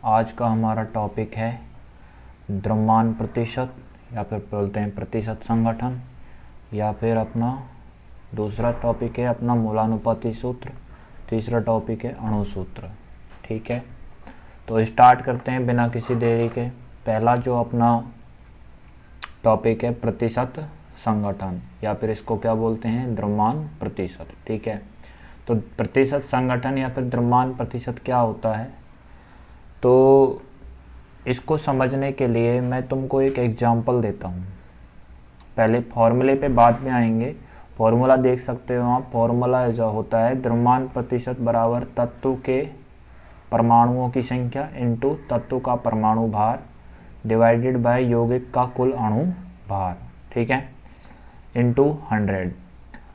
आज का हमारा टॉपिक है द्रव्यमान प्रतिशत या फिर बोलते हैं प्रतिशत संगठन, या फिर अपना दूसरा टॉपिक है अपना मूलानुपाती सूत्र, तीसरा टॉपिक है अणु सूत्र। ठीक है, तो स्टार्ट करते हैं बिना किसी देरी के। पहला जो अपना टॉपिक है प्रतिशत संगठन, या फिर इसको क्या बोलते हैं द्रव्यमान प्रतिशत। ठीक है, तो प्रतिशत संगठन या फिर द्रव्यमान प्रतिशत क्या होता है, तो इसको समझने के लिए मैं तुमको एक एग्जांपल देता हूँ। पहले फॉर्मूले पे बाद में आएंगे। फॉर्मूला देख सकते हो आप। फॉर्मूला जो होता है द्रव्यमान प्रतिशत बराबर तत्व के परमाणुओं की संख्या इनटू तत्व का परमाणु भार डिवाइडेड बाय यौगिक का कुल अणु भार। ठीक है, इनटू 100।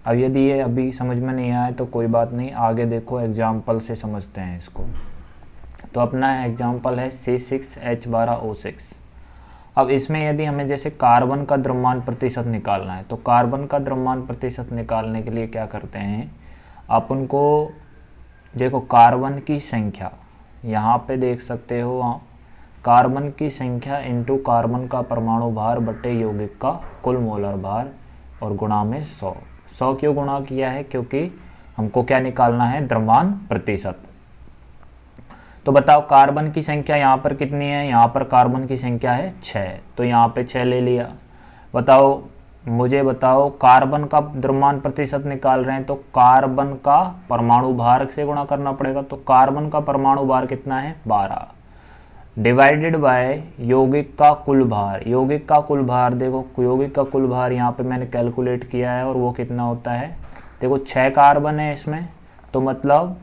अब यदि ये अभी समझ में नहीं आया तो कोई बात नहीं, आगे देखो एग्जाम्पल से समझते हैं इसको। तो अपना एग्जाम्पल है C6H12O6। अब इसमें यदि हमें जैसे कार्बन का द्रव्यमान प्रतिशत निकालना है, तो कार्बन का द्रव्यमान प्रतिशत निकालने के लिए क्या करते हैं, अपन को देखो कार्बन की संख्या यहाँ पे देख सकते हो आप, कार्बन की संख्या इनटू कार्बन का परमाणु भार बटे यौगिक का कुल मोलर भार और गुणा में 100। 100 क्यों गुणा किया है, क्योंकि हमको क्या निकालना है द्रव्यमान प्रतिशत। तो बताओ कार्बन की संख्या यहाँ पर कितनी है, यहाँ पर कार्बन की संख्या है 6, तो यहाँ पे 6 ले लिया। बताओ मुझे बताओ कार्बन का द्रव्यमान प्रतिशत निकाल रहे हैं, तो कार्बन का परमाणु भार से गुणा करना पड़ेगा। तो कार्बन का परमाणु भार कितना है 12 डिवाइडेड बाय यौगिक का कुल भार। यौगिक का कुल भार देखो, यौगिक का कुल भार यहाँ पे मैंने कैलकुलेट किया है और वो कितना होता है, देखो 6 कार्बन है इसमें, तो मतलब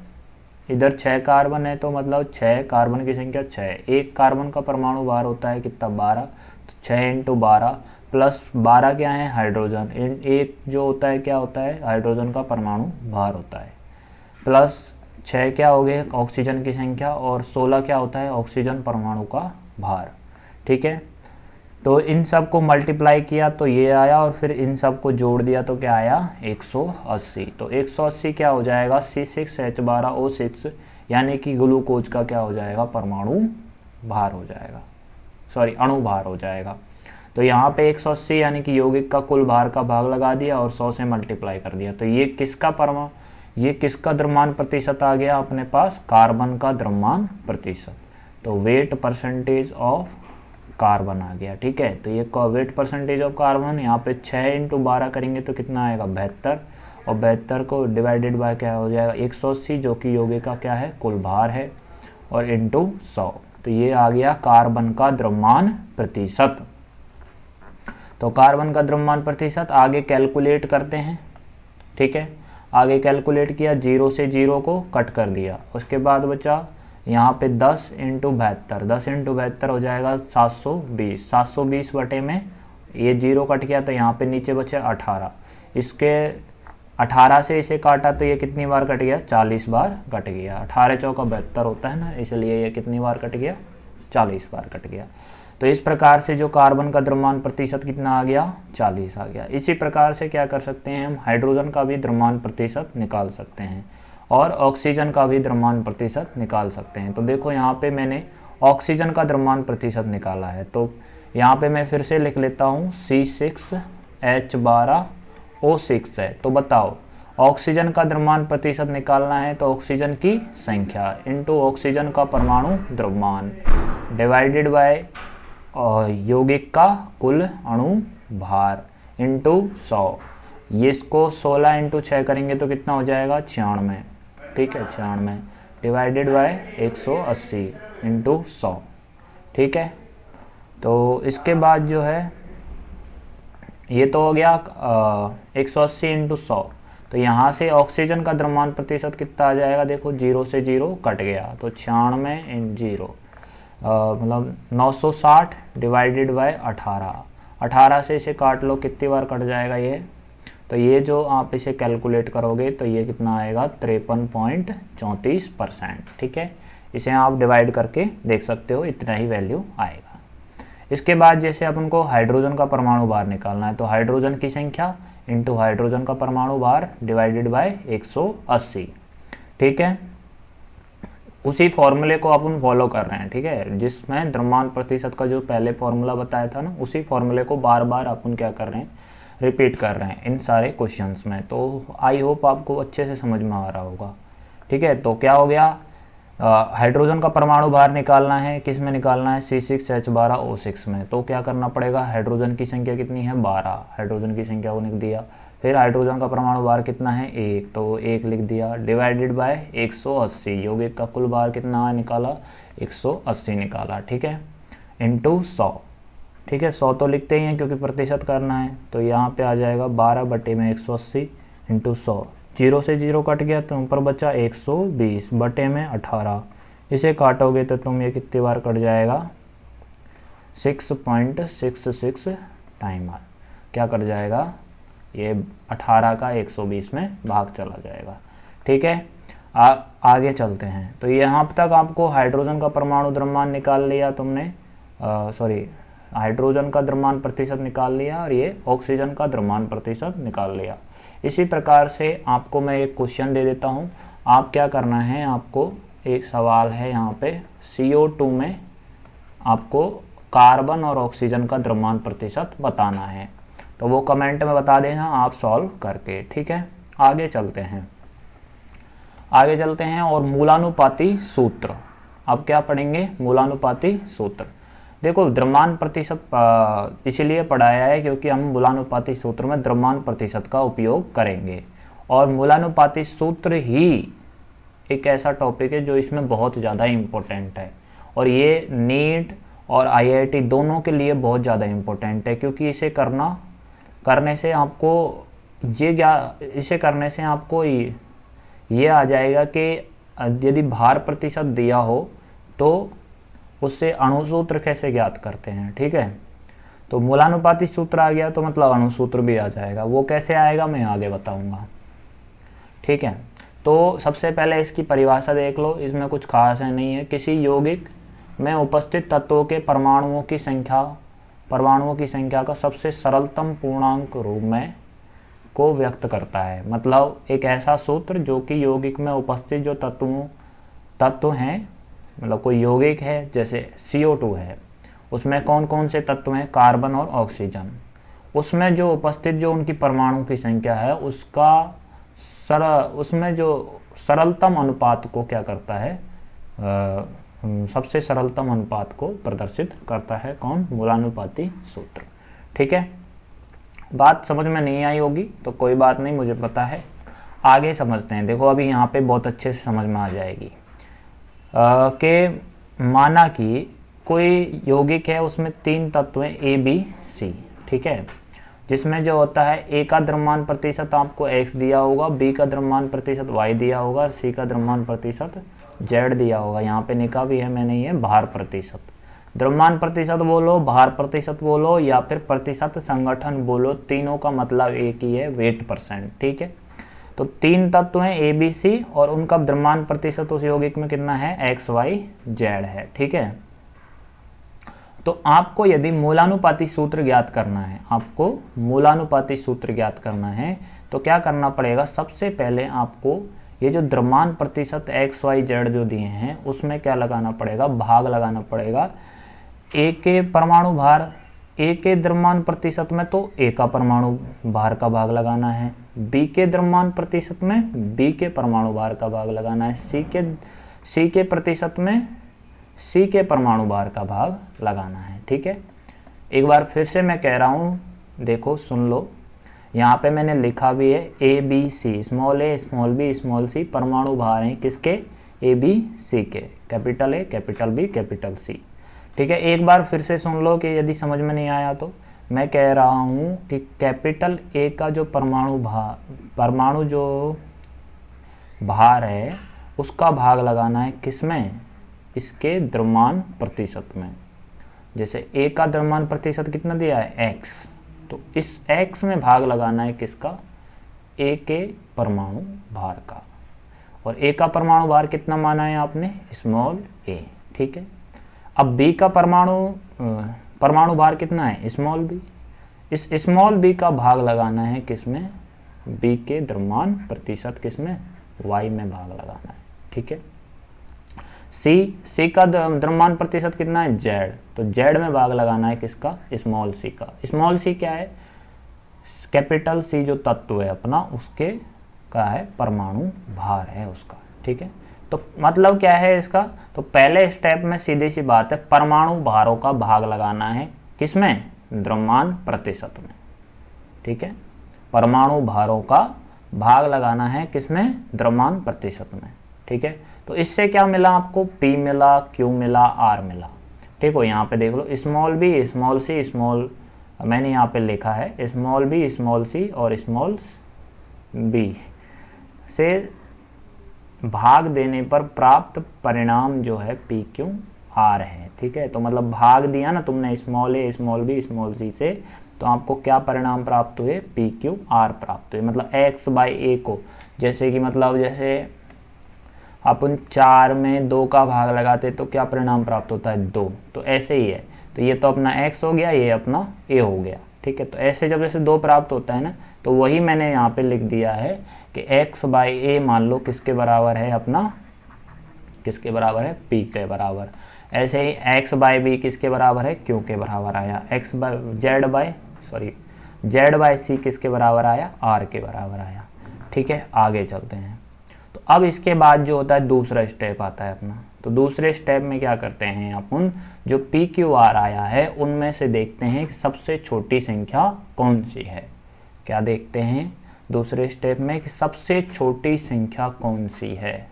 इधर 6 कार्बन है, तो मतलब 6 कार्बन की संख्या 6। एक कार्बन का परमाणु भार होता है कितना 12, तो 6 इंटू 12 प्लस 12 क्या है हाइड्रोजन, एक जो होता है क्या होता है हाइड्रोजन का परमाणु भार होता है, प्लस 6 क्या हो गए ऑक्सीजन की संख्या, और 16 क्या होता है ऑक्सीजन परमाणु का भार। ठीक है, तो इन सब को मल्टीप्लाई किया तो ये आया, और फिर इन सब को जोड़ दिया तो क्या आया 180। तो 180 क्या हो जाएगा C6H12O6, यानी कि ग्लूकोज का क्या हो जाएगा परमाणु भार हो जाएगा, सॉरी अणु भार हो जाएगा। तो यहाँ पे 180 यानी कि यौगिक का कुल भार का भाग लगा दिया और 100 से मल्टीप्लाई कर दिया। तो ये किसका द्रव्यमान प्रतिशत आ गया अपने पास, कार्बन का द्रव्यमान प्रतिशत। तो वेट परसेंटेज ऑफ कार्बन आ गया। ठीक है, तो ये वेट परसेंटेज ऑफ कार्बन यहाँ पे 6 इंटू 12 करेंगे तो कितना आएगा 72, और 72 को डिवाइडेड बाय क्या हो जाएगा 180, जो कि यौगिक का क्या है कुल भार है, और इंटू 100। तो ये आ गया कार्बन का द्रव्यमान प्रतिशत। तो कार्बन का द्रव्यमान प्रतिशत आगे कैलकुलेट करते हैं। ठीक है, आगे कैलकुलेट किया, 0 से 0 को कट कर दिया, उसके बाद बचा यहाँ पे 10 इंटू 72, 10 इंटू 72 हो जाएगा 720। 720 बटे में ये 0 कट गया तो यहाँ पे नीचे बचे 18। इसके 18 से इसे काटा तो ये कितनी बार कट गया 40 बार कट गया। 18 चौका 72 होता है ना, इसलिए ये कितनी बार कट गया 40 बार कट गया। तो इस प्रकार से जो कार्बन का द्रव्यमान प्रतिशत कितना आ गया 40 आ गया। इसी प्रकार से क्या कर सकते हैं हम हाइड्रोजन का भी द्रव्यमान प्रतिशत निकाल सकते हैं, और ऑक्सीजन का भी द्रव्यमान प्रतिशत निकाल सकते हैं। तो देखो यहाँ पे मैंने ऑक्सीजन का द्रव्यमान प्रतिशत निकाला है, तो यहाँ पे मैं फिर से लिख लेता हूँ C6H12O6 है। तो बताओ ऑक्सीजन का द्रव्यमान प्रतिशत निकालना है, तो ऑक्सीजन की संख्या इनटू ऑक्सीजन का परमाणु द्रव्यमान डिवाइडेड बाय यौगिक का कुल अणु भार इनटू 100। ये इसको 16 इंटू 6 करेंगे तो कितना हो जाएगा 96। ठीक है, 96 डिवाइडेड बाय 180 इंटू 100। ठीक है, तो इसके बाद जो है ये तो हो गया 180 इंटू 100। तो यहाँ से ऑक्सीजन का द्रव्यमान प्रतिशत कितना आ जाएगा, देखो 0 से 0 कट गया, तो 96 इन 0 मतलब 960 डिवाइडेड बाय 18। 18 से इसे काट लो, कितनी बार कट जाएगा ये, तो ये जो आप इसे कैलकुलेट करोगे तो ये कितना आएगा 53.34%। ठीक है, इसे आप डिवाइड करके देख सकते हो, इतना ही वैल्यू आएगा। इसके बाद जैसे अपन को हाइड्रोजन का परमाणु भार निकालना है, तो हाइड्रोजन की संख्या इंटू हाइड्रोजन का परमाणु भार डिवाइडेड बाय 180। ठीक है, उसी फॉर्मूले को अपन फॉलो कर रहे हैं, ठीक है, जिसमें द्रव्यमान प्रतिशत का जो पहले फॉर्मूला बताया था ना, उसी फॉर्मूले को बार बार अपन क्या कर रहे हैं, रिपीट कर रहे हैं इन सारे क्वेश्चंस में। तो आई होप आपको अच्छे से समझ में आ रहा होगा, ठीक है। तो क्या हो गया, हाइड्रोजन का परमाणु भार निकालना है, किस में निकालना है, C6H12O6 में। तो क्या करना पड़ेगा, हाइड्रोजन की संख्या कितनी है 12, हाइड्रोजन की संख्या को लिख दिया। फिर हाइड्रोजन का परमाणु भार कितना है 1, तो 1 लिख दिया, डिवाइडेड बाय 180, यौगिक का कुल भार कितना है निकाला 180 निकाला, ठीक है, इंटू 100, ठीक है। 100 तो लिखते ही हैं क्योंकि प्रतिशत करना है, तो यहाँ पे आ जाएगा 12/180 इंटू 100, 0 से 0 कट गया तो ऊपर बचा 120/18, इसे काटोगे तो तुम ये कितनी बार कट जाएगा 6.66 टाइम, क्या कट जाएगा ये 18 का 120 में भाग चला जाएगा, ठीक है। आगे चलते हैं। तो यहाँ तक आपको हाइड्रोजन का परमाणु द्रव्यमान निकाल लिया तुमने, हाइड्रोजन का द्रव्यमान प्रतिशत निकाल लिया और ये ऑक्सीजन का द्रव्यमान प्रतिशत निकाल लिया। इसी प्रकार से आपको मैं एक क्वेश्चन दे देता हूँ, आप क्या करना है, आपको एक सवाल है यहाँ पे CO2 में आपको कार्बन और ऑक्सीजन का द्रव्यमान प्रतिशत बताना है, तो वो कमेंट में बता देना आप सॉल्व करके, ठीक है। आगे चलते हैं और मूलानुपाती सूत्र, अब क्या पढ़ेंगे, मूलानुपाती सूत्र। देखो द्रव्यमान प्रतिशत इसीलिए पढ़ाया है क्योंकि हम मूलानुपाती सूत्र में द्रव्यमान प्रतिशत का उपयोग करेंगे, और मूलानुपाती सूत्र ही एक ऐसा टॉपिक है जो इसमें बहुत ज़्यादा इम्पोर्टेंट है, और ये नीट और IIT दोनों के लिए बहुत ज़्यादा इम्पोर्टेंट है, क्योंकि इसे करने से आपको ये आ जाएगा कि यदि भार प्रतिशत दिया हो तो उससे अणुसूत्र कैसे ज्ञात करते हैं, ठीक है। तो मूलानुपाती सूत्र आ गया तो मतलब अणुसूत्र भी आ जाएगा, वो कैसे आएगा मैं आगे बताऊंगा, ठीक है। तो सबसे पहले इसकी परिभाषा देख लो, इसमें कुछ खास है नहीं है, किसी यौगिक में उपस्थित तत्वों के परमाणुओं की संख्या का सबसे सरलतम पूर्णांक रूप में को व्यक्त करता है। मतलब एक ऐसा सूत्र जो कि यौगिक में उपस्थित जो तत्व हैं, मतलब कोई यौगिक है जैसे CO2 है, उसमें कौन कौन से तत्व हैं, कार्बन और ऑक्सीजन, उसमें जो उपस्थित जो उनकी परमाणु की संख्या है उसमें जो सरलतम अनुपात को क्या करता है, सबसे सरलतम अनुपात को प्रदर्शित करता है कौन, मूलानुपाती सूत्र, ठीक है। बात समझ में नहीं आई होगी तो कोई बात नहीं, मुझे पता है, आगे समझते हैं। देखो अभी यहाँ पे बहुत अच्छे से समझ में आ जाएगी कि माना कि कोई यौगिक है, उसमें 3 तत्व हैं A, B, C, ठीक है, जिसमें जो होता है A का द्रव्यमान प्रतिशत आपको X दिया होगा, B का द्रव्यमान प्रतिशत Y दिया होगा और C का द्रव्यमान प्रतिशत Z दिया होगा। यहाँ पे लिखा भी है मैंने ये भार प्रतिशत, द्रव्यमान प्रतिशत बोलो, भार प्रतिशत बोलो या फिर प्रतिशत संगठन बोलो, तीनों का मतलब एक ही है, वेट परसेंट, ठीक है। तो 3 तत्व हैं A, B, C और उनका द्रव्यमान प्रतिशत उस यौगिक में कितना है, X, Y, Z है, ठीक है। तो आपको यदि मूलानुपाती सूत्र ज्ञात करना है, तो क्या करना पड़ेगा, सबसे पहले आपको ये जो द्रव्यमान प्रतिशत X, Y, Z जो दिए हैं उसमें क्या लगाना पड़ेगा, भाग लगाना पड़ेगा A के परमाणु भार, A के द्रव्यमान प्रतिशत में तो A का परमाणु भार का भाग लगाना है, B के द्रव्यमान प्रतिशत में B के परमाणु भार का भाग लगाना है, C के प्रतिशत में C के परमाणु भार का भाग लगाना है, ठीक है। एक बार फिर से मैं कह रहा हूँ, देखो सुन लो, यहाँ पे मैंने लिखा भी है A, B, C, small a, small b, small c परमाणु भार हैं किसके, A, B, C के, capital A, capital B, capital C, ठीक है। एक बार फिर से सुन लो कि यदि समझ में नहीं आया तो मैं कह रहा हूँ कि कैपिटल A का जो परमाणु जो भार है उसका भाग लगाना है किसमें, इसके द्रव्यमान प्रतिशत में। जैसे A का द्रव्यमान प्रतिशत कितना दिया है X, तो इस X में भाग लगाना है किसका, A के परमाणु भार का, और A का परमाणु भार कितना माना है आपने, स्मॉल a, ठीक है। अब B का परमाणु भार कितना है, स्मॉल b, इस स्मॉल b का भाग लगाना है किसमें, B के द्रव्यमान प्रतिशत किसमें, Y में भाग लगाना है, ठीक है। सी का द्रव्यमान प्रतिशत कितना है, जेड, तो जेड में भाग लगाना है किसका, स्मॉल सी का। स्मॉल सी क्या है, कैपिटल सी जो तत्व है अपना उसके का है परमाणु भार है उसका, ठीक है। तो मतलब क्या है इसका, तो पहले स्टेप में सीधी सी बात है परमाणु भारों का भाग लगाना है किसमें, द्रव्यमान प्रतिशत में, ठीक है। परमाणु भारों का भाग लगाना है किसमें, द्रव्यमान प्रतिशत में, ठीक है। तो इससे क्या मिला आपको, P मिला, Q मिला, R मिला, ठीक हो। यहाँ पे देख लो small B small C small, मैंने यहाँ पे लिखा है स्मॉल बी स्मॉल सी और स्मॉल बी से भाग देने पर प्राप्त परिणाम जो है पी क्यू आर है, ठीक है। तो मतलब भाग दिया ना तुमने स्मॉल ए स्मॉल बी स्मॉल सी से, तो आपको क्या परिणाम प्राप्त हुए, पी क्यू आर प्राप्त हुए। मतलब एक्स बाई ए को, जैसे कि मतलब जैसे अपन 4 में 2 का भाग लगाते तो क्या परिणाम प्राप्त होता है, 2, तो ऐसे ही है। तो ये तो अपना x हो गया, ये अपना a हो गया, ठीक है। तो ऐसे जब जैसे 2 प्राप्त होता है ना, तो वही मैंने यहाँ पे लिख दिया है कि x बाई ए मान लो किसके बराबर है अपना, किसके बराबर है, p के बराबर। ऐसे ही x बाई बी किसके बराबर है, q के बराबर आया। जेड बाई सी किसके बराबर आया, r के बराबर आया, ठीक है। आगे चलते हैं। तो अब इसके बाद जो होता है दूसरा स्टेप आता है अपना। तो दूसरे स्टेप में क्या करते हैं अपन, जो पी क्यू आर आया है उनमें से देखते हैं कि सबसे छोटी संख्या कौन सी है। क्या देखते हैं दूसरे स्टेप में कि सबसे छोटी संख्या कौन सी है।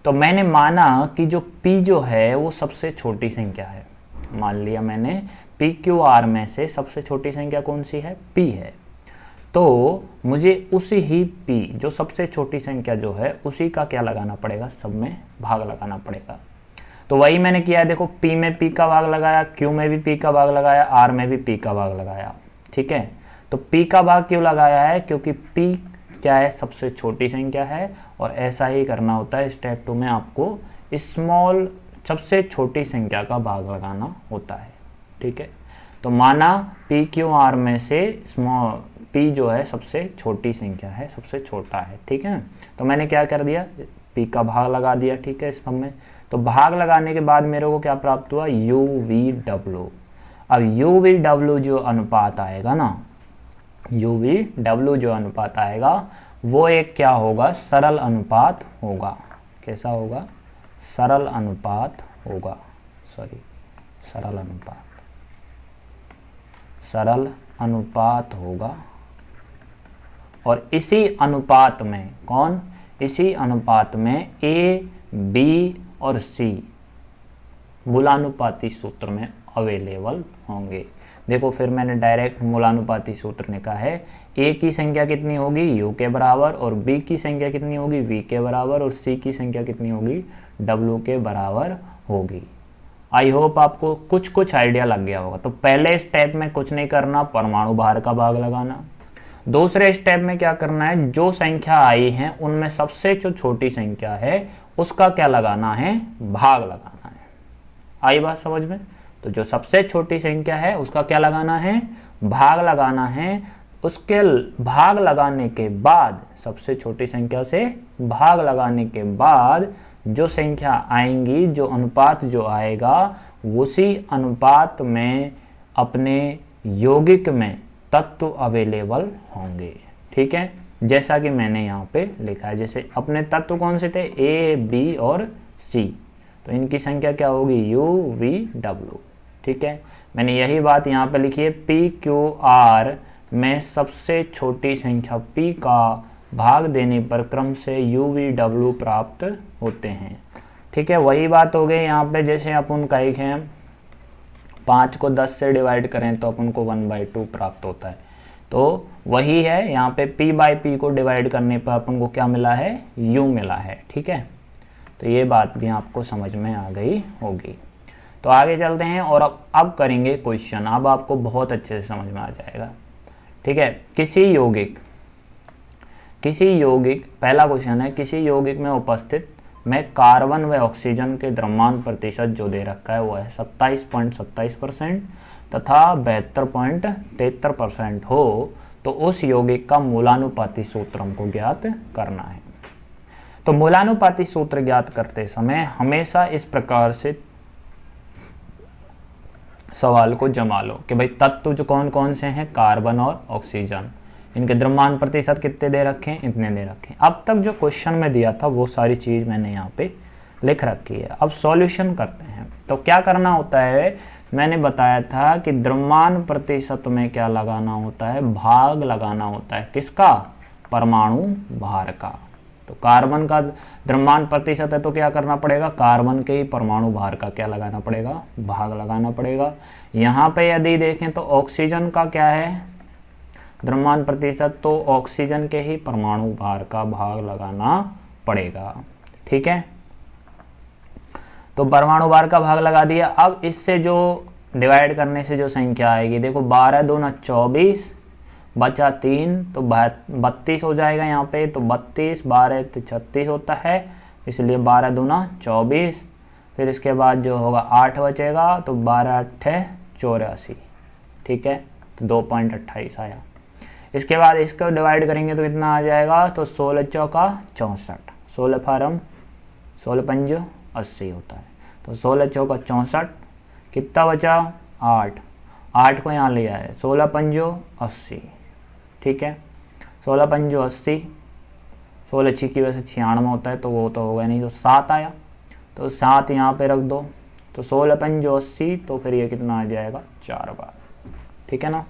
तो मैंने माना कि जो P जो है वो सबसे छोटी संख्या है, मान लिया मैंने पी क्यू आर में से सबसे छोटी संख्या कौन सी है, P है। तो मुझे उसी ही P जो सबसे छोटी संख्या जो है उसी का क्या लगाना पड़ेगा, सब में भाग लगाना पड़ेगा। तो वही मैंने किया है, देखो P में P का भाग लगाया, Q में भी P का भाग लगाया, R में भी P का भाग लगाया, ठीक है। तो P का भाग क्यों लगाया है, क्योंकि P क्या है, सबसे छोटी संख्या है। और ऐसा ही करना होता है स्टेप 2 में, आपको स्मॉल सबसे छोटी संख्या का भाग लगाना होता है, ठीक है। तो माना पी क्यू आर में से स्मॉल P जो है सबसे छोटी संख्या है, सबसे छोटा है, ठीक है। तो मैंने क्या कर दिया, P का भाग लगा दिया, ठीक है, इस फॉर्म में। तो भाग लगाने के बाद मेरे को क्या प्राप्त हुआ, UVW। अब UVW जो अनुपात आएगा ना, UVW जो अनुपात आएगा वो एक क्या होगा, सरल अनुपात होगा। कैसा होगा, सरल अनुपात होगा, सरल अनुपात होगा। और इसी अनुपात में इसी अनुपात में A, B और C मूलानुपाती सूत्र में अवेलेबल होंगे। देखो फिर मैंने डायरेक्ट मूलानुपाती सूत्र लिखा है, A की संख्या कितनी होगी, U के बराबर, और B की संख्या कितनी होगी, V के बराबर, और C की संख्या कितनी होगी, W के बराबर होगी। आई होप आपको कुछ आइडिया लग गया होगा। तो पहले स्टेप में कुछ नहीं करना, परमाणु भार का भाग लगाना। दूसरे स्टेप में क्या करना है, जो संख्या आई है उनमें सबसे जो छोटी संख्या है उसका क्या लगाना है, भाग लगाना है। आई बात समझ में। तो जो सबसे छोटी संख्या है उसका क्या लगाना है, भाग लगाना है। उसके भाग लगाने के बाद, सबसे छोटी संख्या से भाग लगाने के बाद जो संख्या आएंगी, जो अनुपात जो आएगा, उसी अनुपात में अपने यौगिक में तत्व अवेलेबल होंगे, ठीक है। जैसा कि मैंने यहाँ पे लिखा है, जैसे अपने तत्व कौन से थे, A, B और C, तो इनकी संख्या क्या होगी, UVW, ठीक है। मैंने यही बात यहाँ पे लिखी है, PQR में सबसे छोटी संख्या P का भाग देने पर क्रम से UVW प्राप्त होते हैं, ठीक है। वही बात हो गई यहाँ पे, जैसे अपन कहे हैं 5 को 10 से डिवाइड करें तो अपन को 1/2 प्राप्त होता है। तो वही है यहाँ पे P बाई P को डिवाइड करने पर अपन को क्या मिला है, U मिला है, ठीक है। तो ये बात भी आपको समझ में आ गई होगी। तो आगे चलते हैं और अब करेंगे क्वेश्चन। अब आपको बहुत अच्छे से समझ में आ जाएगा, ठीक है। किसी यौगिक पहला क्वेश्चन है, किसी यौगिक में उपस्थित में कार्बन व ऑक्सीजन के द्रव्यमान प्रतिशत जो दे रखा है वो है 27.27% तथा 72.73% हो, तो उस यौगिक का मूलानुपाती सूत्र हमको ज्ञात करना है। तो मूलानुपाती सूत्र ज्ञात करते समय हमेशा इस प्रकार से सवाल को जमा लो कि भाई तत्व जो कौन कौन से हैं, कार्बन और ऑक्सीजन, इनके द्रव्यमान प्रतिशत कितने दे रखे हैं, इतने दे रखे हैं। अब तक जो क्वेश्चन में दिया था वो सारी चीज मैंने यहाँ पे लिख रखी है। अब सॉल्यूशन करते हैं। तो क्या करना होता है, मैंने बताया था कि द्रव्यमान प्रतिशत में क्या लगाना होता है, भाग लगाना होता है, किसका, परमाणु भार का। तो कार्बन का द्रव्यमान प्रतिशत है तो क्या करना पड़ेगा, कार्बन के ही परमाणु भार का क्या लगाना पड़ेगा, भाग लगाना पड़ेगा। यहाँ पे यदि देखें तो ऑक्सीजन का क्या है द्रव्यमान प्रतिशत, तो ऑक्सीजन के ही परमाणु भार का भाग लगाना पड़ेगा। ठीक है, तो परमाणु भार का भाग लगा दिया। अब इससे जो डिवाइड करने से जो संख्या आएगी, देखो 12 दूना 24 बचा 3 तो 32 हो जाएगा यहाँ पे। तो 32 12 तो 36 होता है, इसलिए 12 दूना 24। फिर इसके बाद जो होगा 8 बचेगा, तो 12 8 84। ठीक है, तो 2.28 आया। इसके बाद इसको डिवाइड करेंगे तो कितना आ जाएगा, तो 16 चौका 64, 16 फार्म 16 पंज 80 होता है। तो 16 चौका 64, कितना बचा 8, 8 को यहाँ लिया है, 16 पंजो 80। ठीक है, 16 पंजो 80, 16 छिकी वैसे 96 होता है तो वो तो होगा नहीं, तो 7 आया। तो 7 यहाँ पे रख दो, तो 16 पंजो 80, तो फिर ये कितना आ जाएगा 4 बार। ठीक है ना,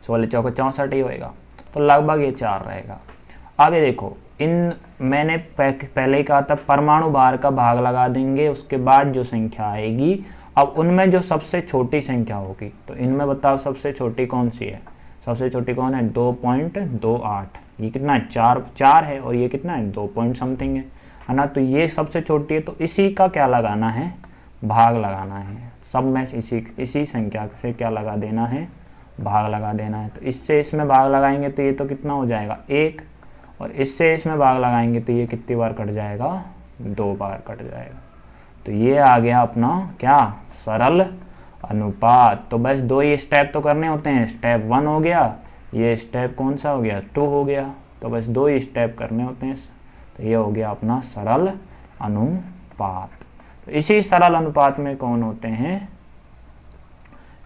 16 चौका 64 ही होएगा, तो लगभग ये 4 रहेगा। अब ये देखो, इन मैंने पहले ही कहा था परमाणु भार का भाग लगा देंगे, उसके बाद जो संख्या आएगी, अब उनमें जो सबसे छोटी संख्या होगी, तो इनमें बताओ सबसे छोटी कौन सी है, सबसे छोटी कौन है, 2.28। ये कितना है, 4 है, और ये कितना है 2 पॉइंट समथिंग है ना। तो ये सबसे छोटी है, तो इसी का क्या लगाना है, भाग लगाना है। सब में इसी संख्या से क्या लगा देना है, भाग लगा देना है। तो इससे इसमें भाग लगाएंगे तो ये तो कितना हो जाएगा 1, और इससे इसमें भाग लगाएंगे तो ये कितनी बार कट जाएगा, 2 बार कट जाएगा। तो ये आ गया अपना क्या, सरल अनुपात। तो बस 2 ही स्टेप तो करने होते हैं, स्टेप 1 हो गया, ये स्टेप कौन सा हो गया, 2 हो गया। तो बस 2 ही स्टेप करने होते हैं। तो ये हो गया अपना सरल अनुपात। तो इसी सरल अनुपात में कौन होते हैं,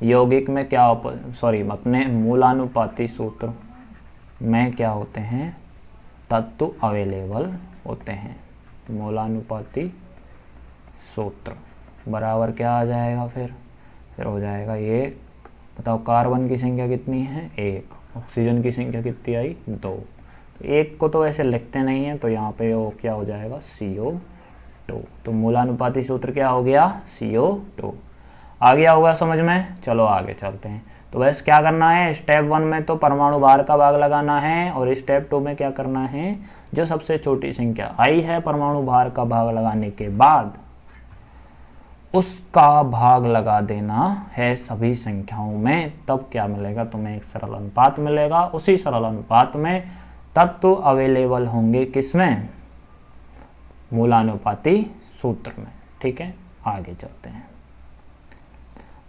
यौगिक में क्या, अपने मूलानुपाती सूत्र में क्या होते हैं, तत्व अवेलेबल होते हैं। मूलानुपाती सूत्र बराबर क्या आ जाएगा, फिर हो जाएगा ये, बताओ कार्बन की संख्या कितनी है 1, ऑक्सीजन की संख्या कितनी आई 2। तो 1 को तो ऐसे लिखते नहीं है, तो यहाँ पे वो क्या हो जाएगा CO2। तो मूलानुपाती सूत्र क्या हो गया, CO2। आ गया होगा समझ में, चलो आगे चलते हैं। तो बस क्या करना है, स्टेप 1 में तो परमाणु भार का भाग लगाना है, और स्टेप 2 में क्या करना है, जो सबसे छोटी संख्या आई है परमाणु भार का भाग लगाने के बाद उसका भाग लगा देना है सभी संख्याओं में। तब क्या मिलेगा, तुम्हें एक सरल अनुपात मिलेगा। उसी सरल अनुपात में तत्व अवेलेबल होंगे किसमें, मूलानुपाती सूत्र में। ठीक है, आगे चलते हैं।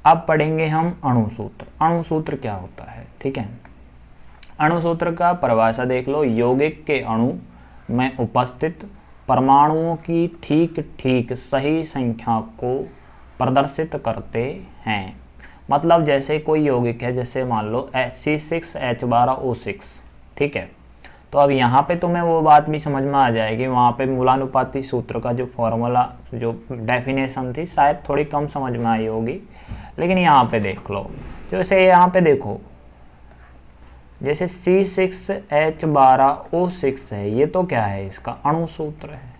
अब पढ़ेंगे हम अणुसूत्र। अणुसूत्र क्या होता है, ठीक है। अणुसूत्र का परिभाषा देख लो, यौगिक के अणु में उपस्थित परमाणुओं की ठीक ठीक सही संख्या को प्रदर्शित करते हैं। मतलब जैसे कोई यौगिक है, जैसे मान लो C6H12O6, ठीक है। तो अब यहाँ पे तुम्हें वो बात भी समझ में आ जाएगी, वहाँ पे मूलानुपाती सूत्र का जो फॉर्मूला, जो डेफिनेशन थी, शायद थोड़ी कम समझ में आई होगी। लेकिन यहाँ पे देख लो, जैसे यहाँ पे देखो, जैसे C6H12O6 है, ये तो क्या है, इसका अणुसूत्र है।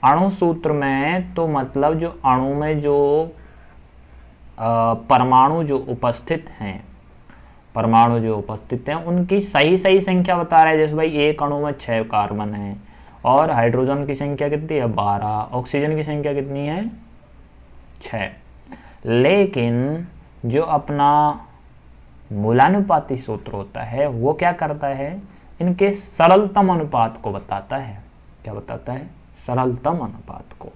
अणुसूत्र में तो मतलब जो अणु में जो परमाणु जो उपस्थित हैं, परमाणु जो उपस्थित हैं उनकी सही सही संख्या बता रहा है। जैसे भाई एक अणु में 6 कार्बन है, और हाइड्रोजन की संख्या कितनी है 12, ऑक्सीजन की संख्या कितनी है 6। लेकिन जो अपना मूलानुपाती सूत्र होता है वो क्या करता है, इनके सरलतम अनुपात को बताता है। क्या बताता है, सरलतम अनुपात को।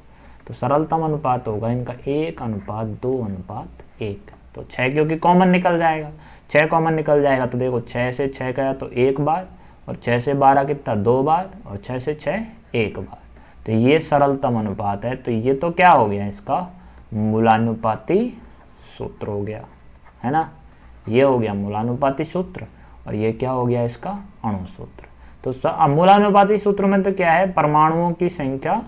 तो सरलतम अनुपात होगा इनका 1:2:1। तो 6 क्योंकि कॉमन निकल जाएगा, 6 कॉमन निकल जाएगा, तो देखो 6 से 6 गया तो 1 बार, और 6 से 12 कितना 2 बार, और 6 से 6 1 बार। तो ये सरलतम अनुपात है। तो ये तो क्या हो गया, इसका मूलानुपाती सूत्र हो गया, है ना। ये हो गया मूलानुपाती सूत्र, और ये क्या हो गया, इसका अणु सूत्र। तो मूलानुपाती सूत्र में तो क्या है, परमाणुओं की संख्या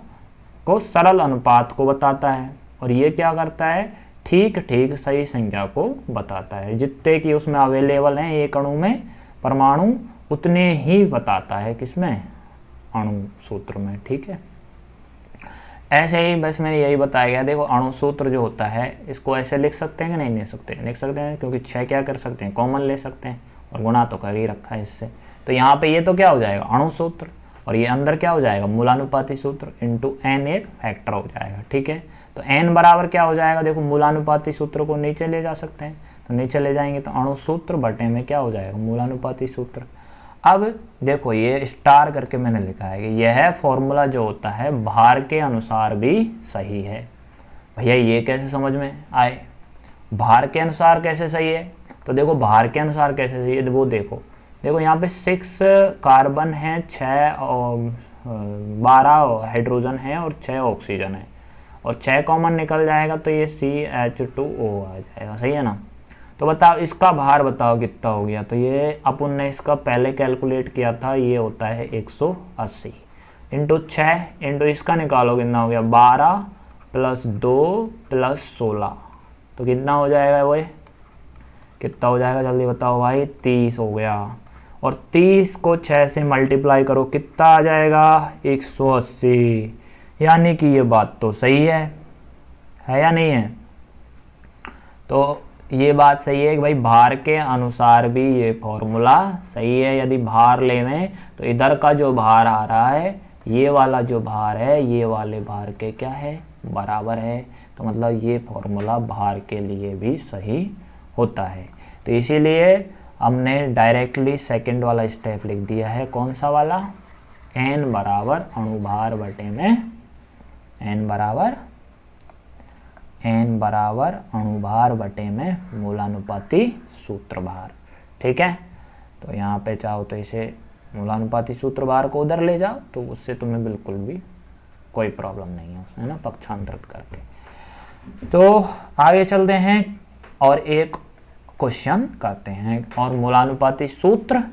को सरल अनुपात को बताता है, और ये क्या करता है, ठीक ठीक सही संख्या को बताता है। जितने कि उसमें अवेलेबल हैं एक अणु में परमाणु, उतने ही बताता है किसमें, अणु सूत्र में। ठीक है, ऐसे ही बस मैंने यही बताया गया। देखो अणु सूत्र जो होता है इसको ऐसे लिख सकते हैं कि नहीं लिख सकते, लिख सकते हैं, क्योंकि 6 क्या कर सकते हैं, कॉमन ले सकते हैं, और गुणा तो कर ही रखा है इससे। तो यहाँ पे ये तो क्या हो जाएगा, अणु सूत्र, और ये अंदर क्या हो जाएगा, मूलानुपाती सूत्र इंटू n एक फैक्टर हो जाएगा। ठीक है, तो n बराबर क्या हो जाएगा, देखो मूलानुपाती सूत्र को नीचे ले जा सकते हैं, तो नीचे ले जाएंगे तो अणु सूत्र बटे में क्या हो जाएगा, मूलानुपाती सूत्र। अब देखो ये स्टार करके मैंने लिखा है कि यह फॉर्मूला जो होता है भार के अनुसार भी सही है। भैया ये कैसे समझ में आए, भार के अनुसार कैसे सही है, तो देखो भार के अनुसार कैसे सही है, वो देखो यहाँ पे 6 कार्बन है, 6 और 12 हाइड्रोजन है, और 6 ऑक्सीजन है, और 6 कॉमन निकल जाएगा तो ये CH2O आ जाएगा, सही है ना। तो बताओ इसका भार बताओ कितना हो गया, तो ये अपन ने इसका पहले कैलकुलेट किया था, ये होता है 180 इंटू 6 इंटू इसका निकालो कितना हो गया, 12 + 2 + 16, तो कितना हो जाएगा, वो कितना हो जाएगा जल्दी बताओ भाई, 30 हो गया। और 30 को 6 से मल्टीप्लाई करो, कितना आ जाएगा, 180। यानी कि ये बात तो सही है या नहीं है। तो ये बात सही है कि भाई भार के अनुसार भी ये फॉर्मूला सही है। यदि भार लेवें तो इधर का जो भार आ रहा है, ये वाला जो भार है, ये वाले भार के क्या है, बराबर है। तो मतलब ये फॉर्मूला भार के लिए भी सही होता है। तो इसीलिए हमने डायरेक्टली सेकंड वाला स्टेप लिख दिया है, कौन सा वाला, n बराबर अणुभार बटे में, n बराबर अणुभार बटे में मूलानुपाती सूत्र भार। ठीक है, तो यहाँ पे चाहो तो इसे मूलानुपाती सूत्र भार को उधर ले जाओ, तो उससे तुम्हें बिल्कुल भी कोई प्रॉब्लम नहीं है उसमें ना, पक्षांतरित करके। तो आगे चलते हैं और एक क्वेश्चन करते हैं, और मूलानुपाती सूत्र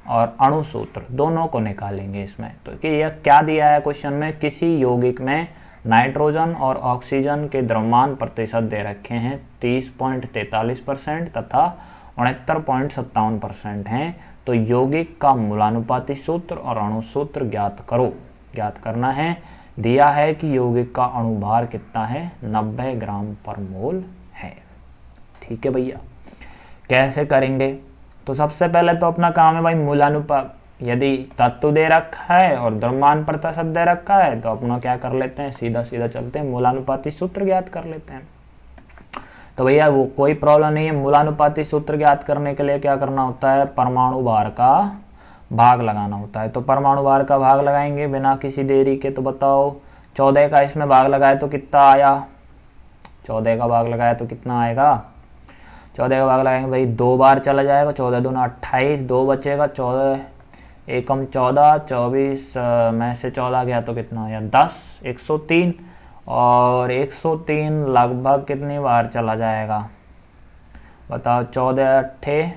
और अणु सूत्र दोनों को निकालेंगे इसमें। तो कि यह क्या दिया है क्वेश्चन में, किसी यौगिक में नाइट्रोजन और ऑक्सीजन के द्रव्यमान प्रतिशत दे रखे हैं 30.43% तथा 69.57% हैं। तो यौगिक का मूलानुपाती सूत्र और अणु सूत्र ज्ञात करो। ज्ञात करना है, दिया है कि यौगिक का अणुभार कितना है, 90 ग्राम पर मोल है। ठीक है भैया, कैसे करेंगे, तो सबसे पहले तो अपना काम है भाई मूलानुपात, यदि तत्व दे रखा है और द्रव्यमान प्रतिशत दे रखा है तो अपना क्या कर लेते हैं, सीधा सीधा चलते हैं, मूलानुपाती सूत्र ज्ञात कर लेते हैं। तो भैया वो कोई प्रॉब्लम नहीं है। मूलानुपाती सूत्र ज्ञात करने के लिए क्या करना होता है, परमाणु भार का भाग लगाना होता है। तो परमाणु भार का भाग लगाएंगे बिना किसी देरी के। तो बताओ 14 का इसमें भाग लगाए तो कितना आया, 14 का भाग लगाया तो कितना आएगा, 14 का भाग लगाएंगे भाई 2 बार चला जाएगा, 14 दूना 28, 2 बचेगा, 14 एकम 14, 24 में से 14 गया तो कितना आया 10, 103, और 103 लगभग कितनी बार चला जाएगा बताओ, 14 अट्ठे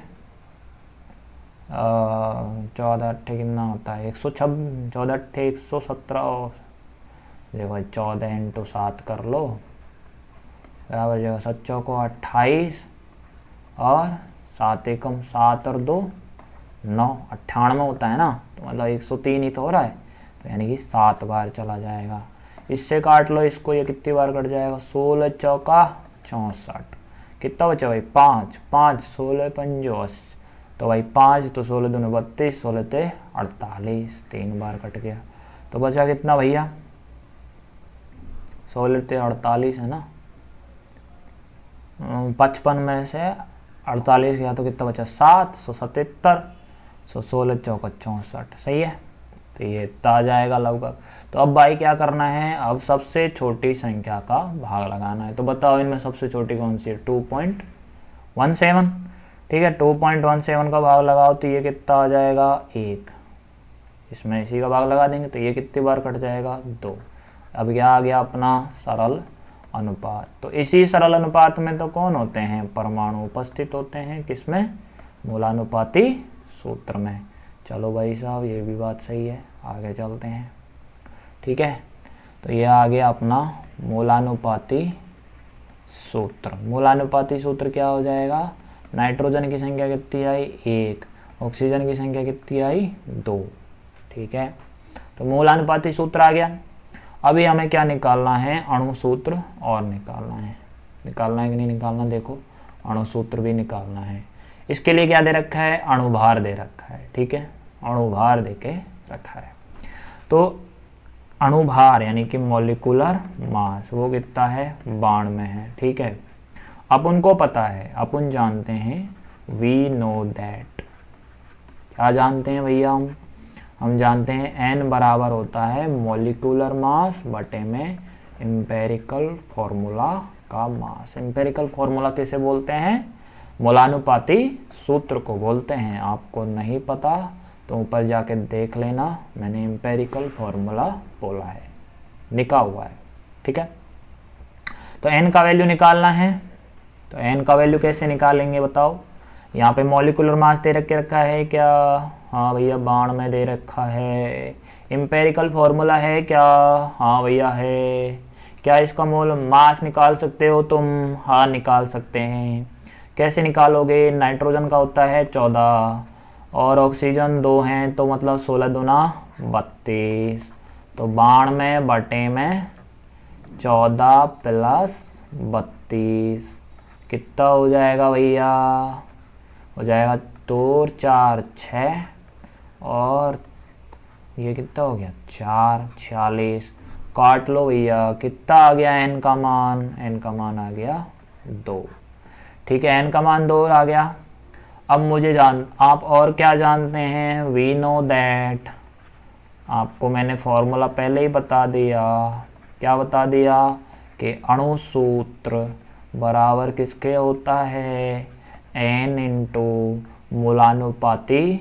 14 अट्ठे कितना होता है, 126, 14 अट्ठे 117, और देखो 14 इंटू 7 कर लो, क्या बचेगा, 7 चौको 28, और 7 एकम 7 और 2 9, 98 होता है ना, तो मतलब 103 ही तो हो रहा है, तो यानी कि 7 बार चला जाएगा। इससे काट लो इसको, ये कितनी बार कट जाएगा, 16 चौका 64, कितना बचा भाई 5, 5 16 पंजोस, तो भाई 5 तो 16 दूने 32, 16 ते 48, 3 बार कट गया। तो बचा कितना भैया, 16 ते 48 है ना, 55 में से 48 गया तो कितना बचा 777, 16 चौका 64, सही है। तो ये इतना आ जाएगा लगभग। तो अब भाई क्या करना है, अब सबसे छोटी संख्या का भाग लगाना है। तो बताओ इनमें सबसे छोटी कौन सी है, 2.17, ठीक है, 2.17 का भाग लगाओ तो ये कितना आ जाएगा 1, इसमें इसी का भाग लगा देंगे तो ये कितनी बार कट जाएगा, 2। अब क्या आ गया अपना सरल अनुपात। तो इसी सरल अनुपात में तो कौन होते हैं, परमाणु उपस्थित होते हैं, किसमें, मूलानुपाती सूत्र में। चलो भाई साहब ये भी बात सही है, आगे चलते हैं। ठीक है, तो ये आ गया अपना मूलानुपाती सूत्र। मूलानुपाती सूत्र क्या हो जाएगा, नाइट्रोजन की संख्या कितनी आई, 1, ऑक्सीजन की संख्या कितनी आई, 2। ठीक है, तो मूलानुपाती सूत्र आ गया। अभी हमें क्या निकालना है, अणु सूत्र और निकालना है कि नहीं निकालना, देखो अणु सूत्र भी निकालना है। इसके लिए क्या दे रखा है, अणुभार दे रखा है। ठीक है, अणुभार दे के रखा है। तो अणुभार यानी कि मॉलिक्यूलर मास वो कितना है, 92 में है। ठीक है, अपन को पता है, अपन जानते हैं, वी नो दैट, क्या जानते हैं भैया, हम जानते हैं n बराबर होता है मॉलिक्यूलर मास बटे में एम्पेरिकल फॉर्मूला का मास। एम्पेरिकल फॉर्मूला किसे बोलते हैं, मूलानुपाती सूत्र को बोलते हैं। आपको नहीं पता तो ऊपर जाके देख लेना, मैंने एम्पेरिकल फॉर्मूला बोला है, लिखा हुआ है। ठीक है, तो n का वैल्यू निकालना है। तो n का वैल्यू कैसे निकालेंगे बताओ, यहाँ पे मॉलिक्यूलर मास दे रखा है क्या, हाँ भैया 92 में दे रखा है। एम्पेरिकल फॉर्मूला है क्या, हाँ भैया है। क्या इसका मोल मास निकाल सकते हो तुम, हाँ निकाल सकते हैं। कैसे निकालोगे, नाइट्रोजन का होता है 14 और ऑक्सीजन 2 हैं, तो मतलब 16 दूना 32। तो 92 बटे में 14 प्लस 32 कितना हो जाएगा भैया, हो जाएगा 2 4 6 और ये कितना हो गया 4 46। काट लो भैया, कितना आ गया n का मान, n का मान आ गया 2। ठीक है, n का मान 2 आ गया। अब मुझे आप और क्या जानते हैं, वी नो दैट, आपको मैंने फॉर्मूला पहले ही बता दिया। क्या बता दिया कि अणु सूत्र बराबर किसके होता है, n इंटू मूलानुपाती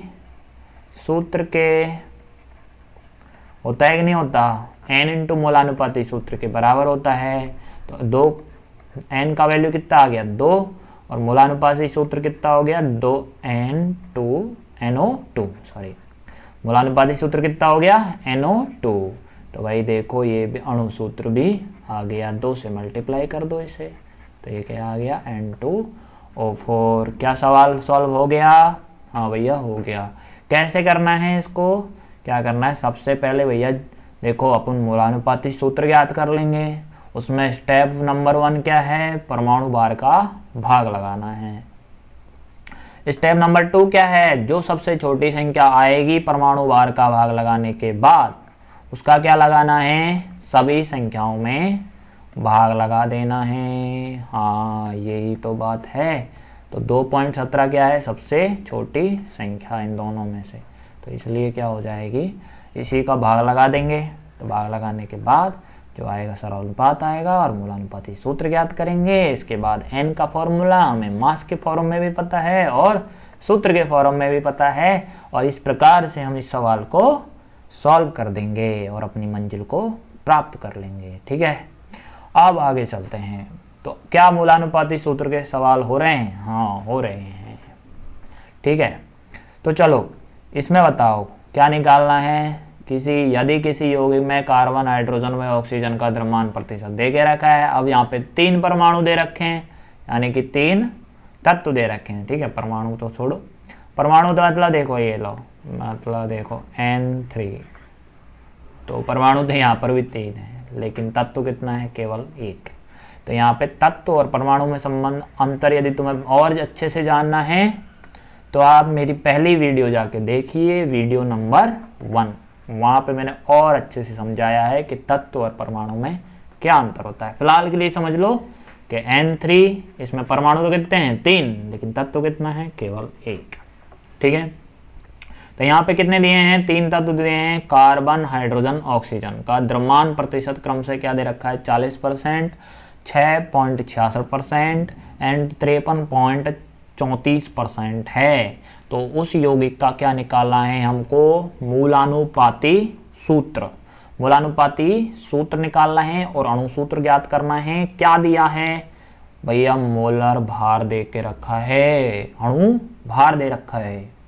सूत्र के। होता है कि नहीं होता, n इंटू मूलानुपाती सूत्र के बराबर होता है। तो 2, n का वैल्यू कितना आ गया 2 और मूलानुपाती सूत्र कितना हो गया 2n2NO2, सॉरी मूलानुपाती सूत्र कितना हो गया NO2। तो भाई देखो ये भी अणु सूत्र भी आ गया, 2 से मल्टीप्लाई कर दो इसे, तो ये क्या आ गया N2O4। क्या सवाल सॉल्व हो गया, हाँ भैया हो गया। कैसे करना है इसको, क्या करना है, सबसे पहले भैया देखो अपन मूलानुपाती सूत्र याद कर लेंगे। उसमें स्टेप नंबर 1 क्या है, परमाणु भार का भाग लगाना है। स्टेप नंबर 2 क्या है, जो सबसे छोटी संख्या आएगी परमाणु भार का भाग लगाने के बाद उसका क्या लगाना है, सभी संख्याओं में भाग लगा देना है। हाँ यही तो बात है। तो 2.17 क्या है, सबसे छोटी संख्या इन दोनों में से, तो इसलिए क्या हो जाएगी, इसी का भाग लगा देंगे। तो भाग लगाने के बाद जो आएगा सरल अनुपात आएगा और मूलानुपाती सूत्र ज्ञात करेंगे। इसके बाद n का फॉर्मूला हमें मास के फॉर्म में भी पता है और सूत्र के फॉर्म में भी पता है, और इस प्रकार से हम इस सवाल को सॉल्व कर देंगे और अपनी मंजिल को प्राप्त कर लेंगे। ठीक है, अब आगे चलते हैं। तो क्या मूलानुपाती सूत्र के सवाल हो रहे हैं, हाँ हो रहे हैं। ठीक है, तो चलो इसमें बताओ क्या निकालना है। यदि किसी यौगिक में कार्बन, हाइड्रोजन व ऑक्सीजन का द्रव्यमान प्रतिशत दे के रखा है। अब यहाँ पे 3 परमाणु दे रखे हैं, यानी कि 3 तत्व दे रखे हैं। ठीक है, परमाणु तो छोड़ो, परमाणु तो मतलब देखो ये लो, मतलब देखो N3, तो परमाणु तो यहाँ पर भी 3 है, लेकिन तत्व कितना है, केवल 1। तो यहाँ पे तत्व और परमाणु में संबंध अंतर यदि तुम्हें और अच्छे से जानना है तो आप मेरी पहली वीडियो जाके देखिए, वीडियो नंबर 1, वहाँ पे मैंने और अच्छे से समझाया है कि तत्व और परमाणु में क्या अंतर होता है। फिलहाल के लिए समझ लो कि N3, इसमें परमाणु तो कितने हैं 3, लेकिन तत्व कितना है, केवल 1। ठीक है, तो यहाँ पे कितने दिए हैं, 3 तत्व दिए हैं, कार्बन, हाइड्रोजन, ऑक्सीजन का द्रव्यमान प्रतिशत क्रम से क्या दे रखा है, 40%, 6.66% एंड 53.4 34% है। तो उस यौगिक का क्या निकालना है हमको, मूलानुपाती सूत्र। मूलानुपाती सूत्र निकालना है और अणु सूत्र ज्ञात करना है। क्या दिया है भैया, मोलर भार दे के रखा है, अणु भार दे रखा है।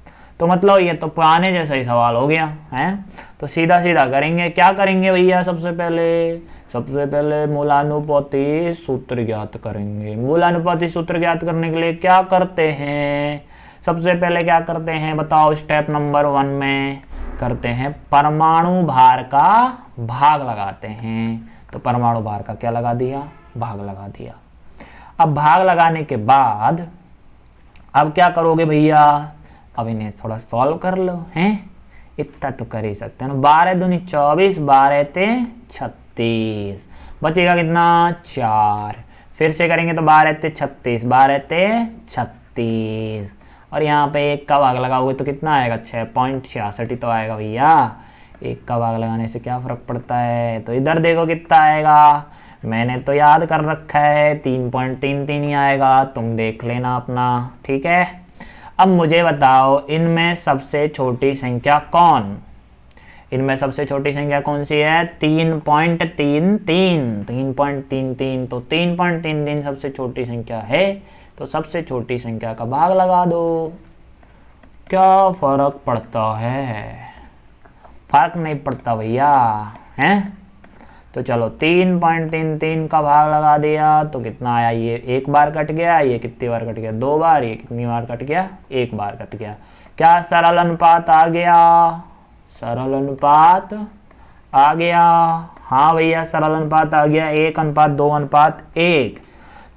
तो मतलब ये तो पुराने जैसा ही सवाल हो गया है। तो सीधा सीधा करेंगे, क्या करेंगे भैया, सबसे पहले मूलानुपाती सूत्र ज्ञात करेंगे। मूलानुपाती सूत्र ज्ञात करने के लिए क्या करते हैं, सबसे पहले क्या करते हैं बताओ, स्टेप नंबर 1 में करते हैं परमाणु भार का भाग लगाते हैं। तो परमाणु भार का क्या लगा दिया, भाग लगा दिया। अब भाग लगाने के बाद अब क्या करोगे भैया, अब इन्हें थोड़ा सॉल्व कर लो हैं, इतना तो कर ही सकते हैं। 12 दूनी 24, 12 ते 36, बचेगा कितना 4। फिर से करेंगे तो 12 ते 36, 12 ते 36, और यहाँ पे 1 का भाग लगाओगे तो कितना आएगा, 6.66 ही तो आएगा भैया। 1 का भाग लगाने से क्या फर्क पड़ता है। तो इधर देखो कितना आएगा, मैंने तो याद कर रखा है 3.33 ही आएगा, तुम देख लेना अपना, ठीक है। अब मुझे बताओ इनमें सबसे छोटी संख्या कौन, इनमें सबसे छोटी संख्या कौन सी है, 3.33, तो 3.33 सबसे छोटी संख्या है। तो सबसे छोटी संख्या का भाग लगा दो, क्या फर्क पड़ता है, फर्क नहीं पड़ता भैया हैं। तो चलो 3.33 का भाग लगा दिया तो कितना आया, ये 1 बार कट गया, ये कितनी बार कट गया, 2 बार, ये कितनी बार कट गया, 1 बार कट गया। क्या सरल अनुपात आ गया, सरल अनुपात आ गया, हाँ भैया सरल अनुपात आ गया, 1:2:1।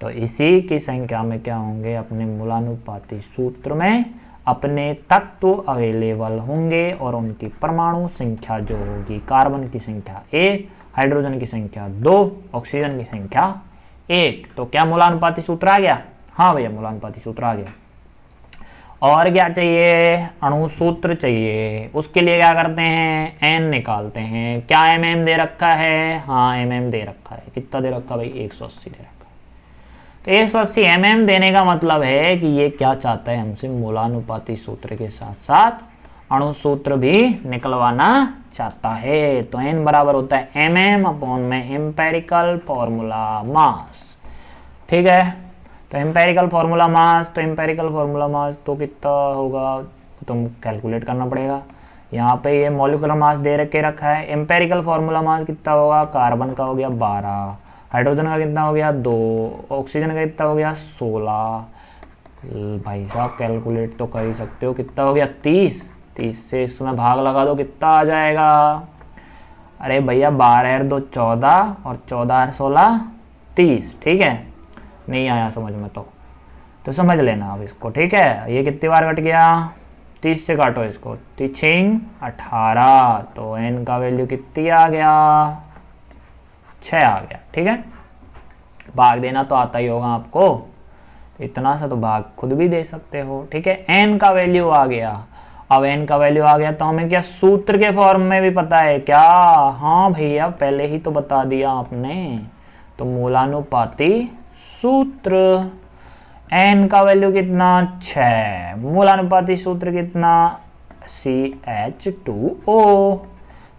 तो इसी की संख्या में क्या होंगे, अपने मूलानुपाती सूत्र में अपने तत्व अवेलेबल होंगे और उनकी परमाणु संख्या जो होगी, कार्बन की संख्या 1, हाइड्रोजन की संख्या 2, ऑक्सीजन की संख्या 1। तो क्या मूलानुपाती सूत्र आ गया, हाँ भैया मूलानुपाती सूत्र आ गया। और क्या चाहिए, अणु सूत्र चाहिए। उसके लिए क्या करते हैं, एन निकालते हैं। क्या एमएम दे रखा है, हाँ एमएम दे रखा है। कितना दे रखा भाई, 180 दे रखा है। तो 180 एमएम देने का मतलब है कि ये क्या चाहता है हमसे, मूलानुपाती सूत्र के साथ साथ अणु सूत्र भी निकलवाना चाहता है। तो एन बराबर होता है एमएम अपॉन में एम्पेरिकल फॉर्मूला मास, ठीक है। तो एम्पेरिकल फॉर्मूला मास, तो एम्पेरिकल फॉर्मूला मास तो कितना होगा, तुम कैलकुलेट करना पड़ेगा। यहाँ पे ये मॉलिक्यूलर मास दे रखे रखा है, एम्पेरिकल फॉर्मूला मास कितना होगा, कार्बन का हो गया 12, हाइड्रोजन का कितना हो गया 2, ऑक्सीजन का कितना हो गया 16। भाई साहब कैलकुलेट तो कर ही सकते हो, कितना हो गया 30, 30 से इसमें भाग लगा दो कितना आ जाएगा, अरे भैया 12 और 2 14 और 14 और 16 30, ठीक है। नहीं आया समझ में तो समझ लेना अब इसको, ठीक है। ये कितनी बार कट गया, 30 से काटो इसको, 3 18, तो n का वैल्यू कितनी आ गया, 6 आ गया, ठीक है। भाग देना तो आता ही होगा आपको, तो इतना सा तो भाग खुद भी दे सकते हो, ठीक है। n का वैल्यू आ गया, अब n का वैल्यू आ गया तो हमें क्या सूत्र के फॉर्म में भी पता है क्या, हाँ भैया पहले ही तो बता दिया आपने। तो मूलानुपाती सूत्र, n का वैल्यू कितना 6, मूलानुपाती सूत्र कितना CH2O,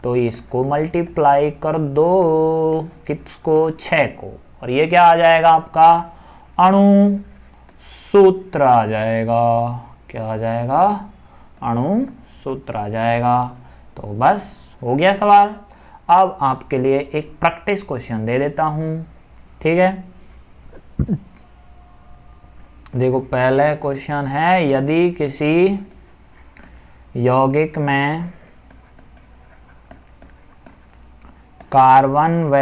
तो इसको मल्टीप्लाई कर दो किसको, 6 को, और ये क्या आ जाएगा आपका अणु सूत्र आ जाएगा, क्या आ जाएगा अणु सूत्र आ जाएगा। तो बस हो गया सवाल। अब आपके लिए एक प्रैक्टिस क्वेश्चन दे देता हूं, ठीक है। देखो पहले क्वेश्चन है, यदि किसी यौगिक में कार्बन व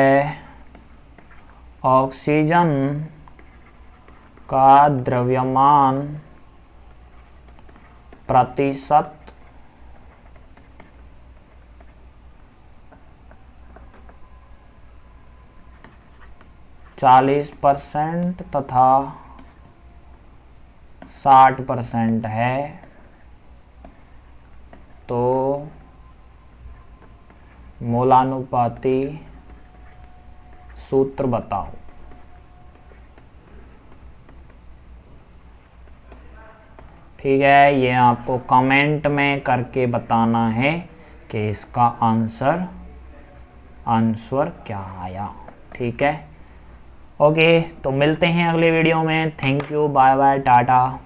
ऑक्सीजन का द्रव्यमान प्रतिशत 40% तथा 60% है, तो मूलानुपाती सूत्र बताओ। ठीक है, ये आपको कमेंट में करके बताना है कि इसका आंसर क्या आया। ठीक है, ओके, तो मिलते हैं अगले वीडियो में। Thank you, bye bye, Tata.